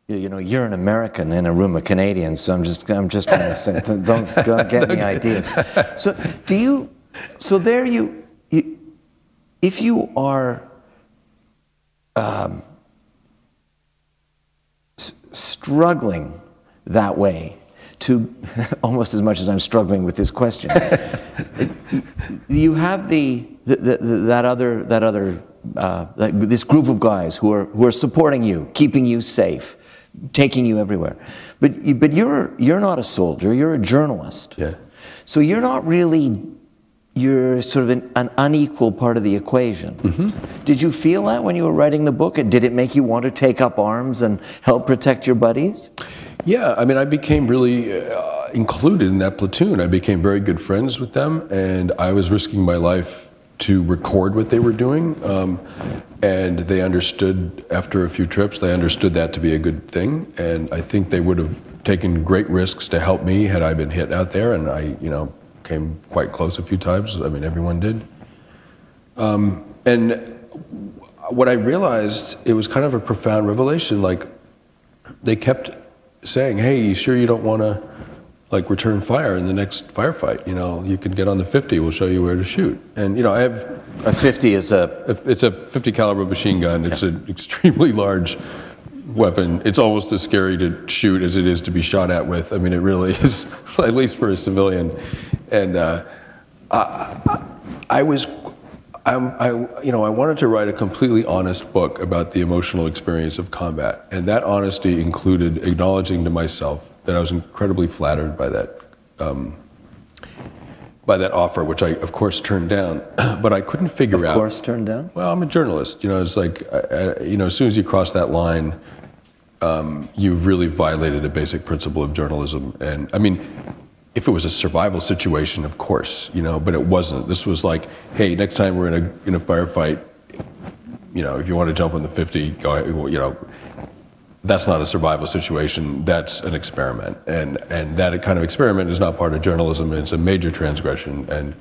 you know, you're an American in a room of Canadians, so I'm just trying to say, don't get any ideas. So there you if you are struggling that way, to almost as much as I'm struggling with this question, you have this group of guys who are supporting you, keeping you safe, taking you everywhere. But you're not a soldier. You're a journalist. Yeah. So you're not really. You're sort of an unequal part of the equation. Mm-hmm. Did you feel that when you were writing the book? Did it make you want to take up arms and help protect your buddies? Yeah, I mean, I became really included in that platoon. I became very good friends with them, and I was risking my life to record what they were doing. And they understood, after a few trips, they understood that to be a good thing. And I think they would have taken great risks to help me had I been hit out there. And I, came quite close a few times. I mean, everyone did. And what I realized, it was kind of a profound revelation. Like, they kept saying, "Hey, you sure you don't want to, like, return fire in the next firefight? You can get on the 50. We'll show you where to shoot." And I have a 50 is it's a 50 caliber machine gun. It's an extremely large weapon. It's almost as scary to shoot as it is to be shot at with. I mean, it really is, at least for a civilian. And I wanted to write a completely honest book about the emotional experience of combat, and that honesty included acknowledging to myself that I was incredibly flattered by that offer, which I, of course, turned down. But I couldn't figure out. Of course, turned down? Well, I'm a journalist. It's like, as soon as you cross that line, you've really violated a basic principle of journalism. And I mean, if it was a survival situation, of course, but it wasn't. This was like, hey, next time we're in a firefight, if you want to jump on the 50, go ahead, that's not a survival situation. That's an experiment, and that kind of experiment is not part of journalism. It's a major transgression, and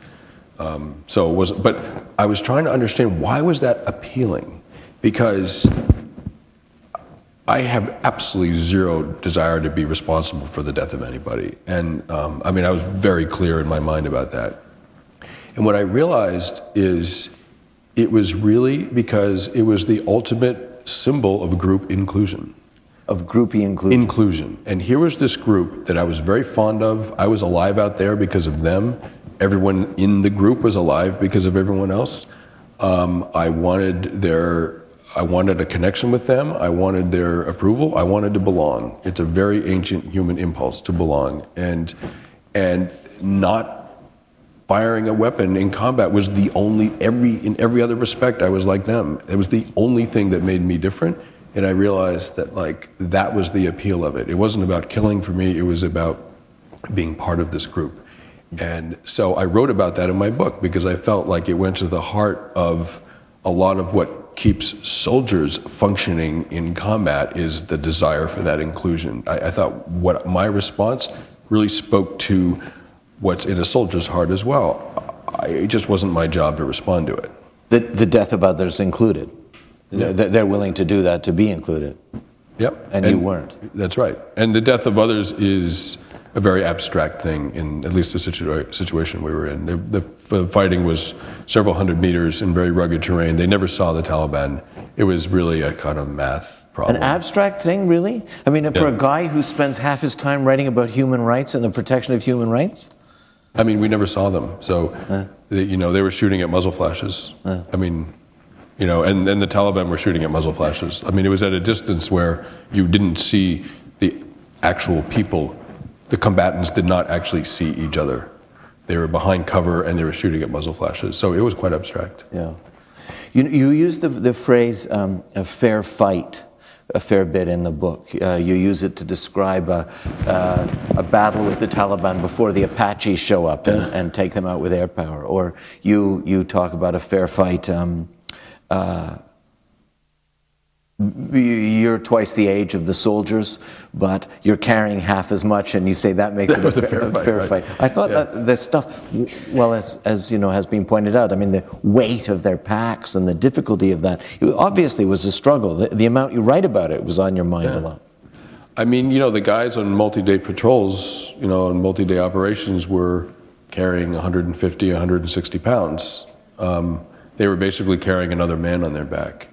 so it wasn't. But I was trying to understand, why was that appealing? Because I have absolutely zero desire to be responsible for the death of anybody. And I mean, I was very clear in my mind about that. And what I realized is it was really because it was the ultimate symbol of group inclusion. Of groupie inclusion. Inclusion. And here was this group that I was very fond of. I was alive out there because of them. Everyone in the group was alive because of everyone else. I wanted a connection with them. I wanted their approval. I wanted to belong. It's a very ancient human impulse to belong. And not firing a weapon in combat was the only, in every other respect, I was like them. It was the only thing that made me different. And I realized that, like, that was the appeal of it. It wasn't about killing for me. It was about being part of this group. And so I wrote about that in my book because I felt like it went to the heart of a lot of what keeps soldiers functioning in combat is the desire for that inclusion. I thought what my response really spoke to what's in a soldier's heart as well. It just wasn't my job to respond to it. The death of others included. Yeah. They're willing to do that to be included. Yep. And you weren't. That's right. And the death of others is a very abstract thing in at least the situation we were in. The fighting was several hundred meters in very rugged terrain. They never saw the Taliban. It was really a kind of math problem. An abstract thing, really? I mean, for a guy who spends half his time writing about human rights and the protection of human rights? I mean, we never saw them. So, they were shooting at muzzle flashes. I mean, and the Taliban were shooting at muzzle flashes. I mean, it was at a distance where you didn't see the actual people. The combatants did not actually see each other. They were behind cover and they were shooting at muzzle flashes. So it was quite abstract. Yeah. You use the phrase a fair fight a fair bit in the book. You use it to describe a battle with the Taliban before the Apaches show up and take them out with air power. Or you talk about a fair fight. You're twice the age of the soldiers, but you're carrying half as much, and you say that makes it a fair fight. I thought that this stuff, well, as you know, has been pointed out, I mean, the weight of their packs and the difficulty of that, it obviously was a struggle. The amount you write about it was on your mind a lot. I mean, you know, the guys on multi-day patrols, you know, on multi-day operations were carrying 150, 160 pounds. They were basically carrying another man on their back.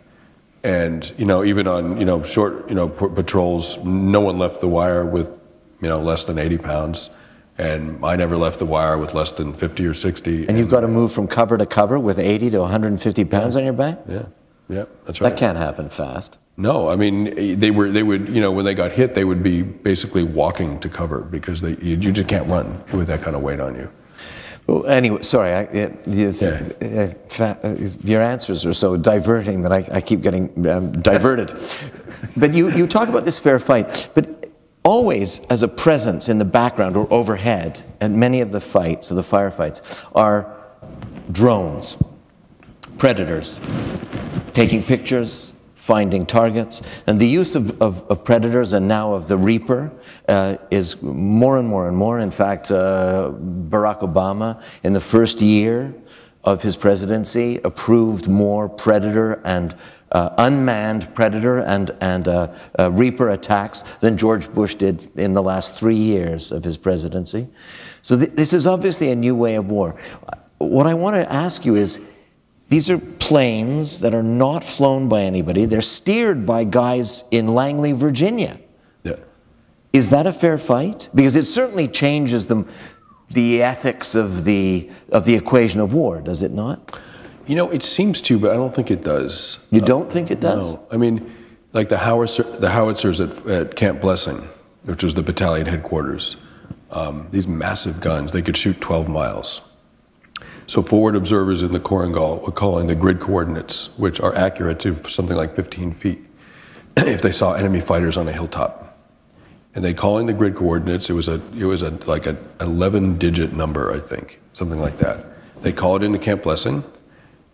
And, you know, even on, you know, short, you know, patrols, no one left the wire with, you know, less than 80 pounds. And I never left the wire with less than 50 or 60. And you've got to move from cover to cover with 80 to 150 pounds on your back? Yeah, yeah, that's right. That can't happen fast. No, I mean, they would, you know, when they got hit, they would be basically walking to cover because you just can't run with that kind of weight on you. Well, anyway, sorry, your answers are so diverting that I keep getting diverted. But you talk about this fair fight, but always as a presence in the background or overhead, and many of the fights, of the firefights, are drones, predators, taking pictures, finding targets, and the use of predators and now of the Reaper is more and more and more. In fact, Barack Obama, in the first year of his presidency, approved more predator and unmanned predator and Reaper attacks than George Bush did in the last 3 years of his presidency. So this is obviously a new way of war. What I want to ask you is, these are planes that are not flown by anybody. They're steered by guys in Langley, Virginia. Yeah. Is that a fair fight? Because it certainly changes the ethics of the equation of war, does it not? You know, it seems to, but I don't think it does. You don't think it does? No. I mean, like the howitzers at Camp Blessing, which was the battalion headquarters, these massive guns, they could shoot 12 miles. So forward observers in the Korengal were calling the grid coordinates, which are accurate to something like 15 feet, if they saw enemy fighters on a hilltop. And they call in the grid coordinates. It was like an 11-digit number, I think, something like that. They call it into Camp Blessing,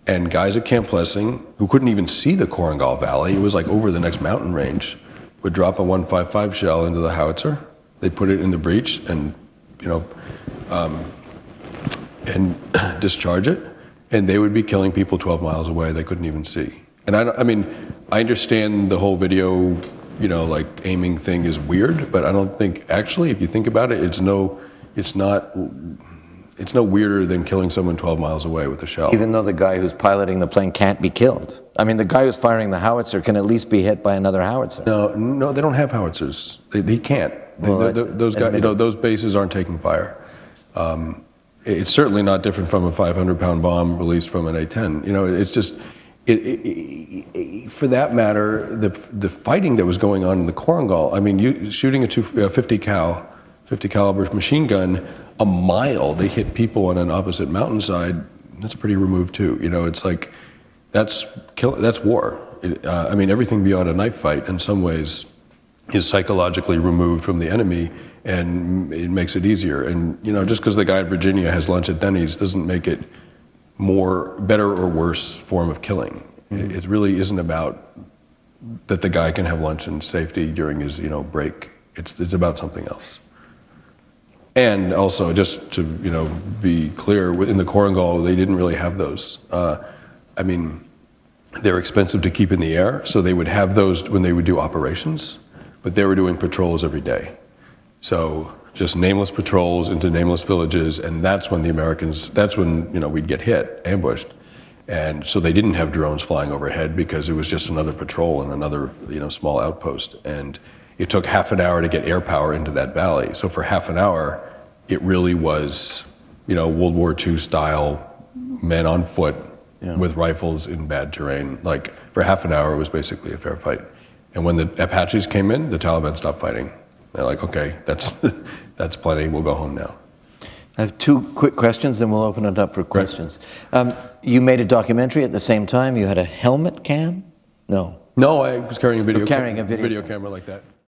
and guys at Camp Blessing who couldn't even see the Korengal Valley, it was like over the next mountain range, would drop a 155 shell into the howitzer. They'd put it in the breech and, you know, and discharge it, and they would be killing people 12 miles away they couldn't even see. And I mean, I understand the whole video, you know, like aiming thing is weird, but I don't think, actually, if you think about it, it's no weirder than killing someone 12 miles away with a shell. Even though the guy who's piloting the plane can't be killed. I mean, the guy who's firing the howitzer can at least be hit by another howitzer. No, they don't have howitzers. He can't. Well, those guys, you know, those bases aren't taking fire. It's certainly not different from a 500-pound bomb released from an A-10. You know, it's just, for that matter, the fighting that was going on in the Korengal, I mean, shooting a 50 caliber machine gun a mile, they hit people on an opposite mountainside, that's pretty removed too. You know, it's like, that's war. I mean, everything beyond a knife fight in some ways is psychologically removed from the enemy, and it makes it easier. And, you know, just because the guy in Virginia has lunch at Denny's doesn't make it better or worse form of killing. Mm-hmm. It really isn't about that the guy can have lunch in safety during his, you know, break. It's about something else. And also, just to, you know, be clear, in the Korengal, they didn't really have those. I mean, they're expensive to keep in the air, so they would have those when they would do operations, but they were doing patrols every day. So just nameless patrols into nameless villages, and that's when you know, we'd get hit, ambushed. And so they didn't have drones flying overhead because it was just another patrol and another, you know, small outpost. And it took half an hour to get air power into that valley. So for half an hour, it really was, you know, World War II style, men on foot, yeah, with rifles in bad terrain. Like, for half an hour, it was basically a fair fight. And when the Apaches came in, the Taliban stopped fighting. They're like, okay, that's plenty, we'll go home now. I have two quick questions, then we'll open it up for questions. Right. You made a documentary at the same time. You had a helmet cam? No. No, I was carrying a video camera like that.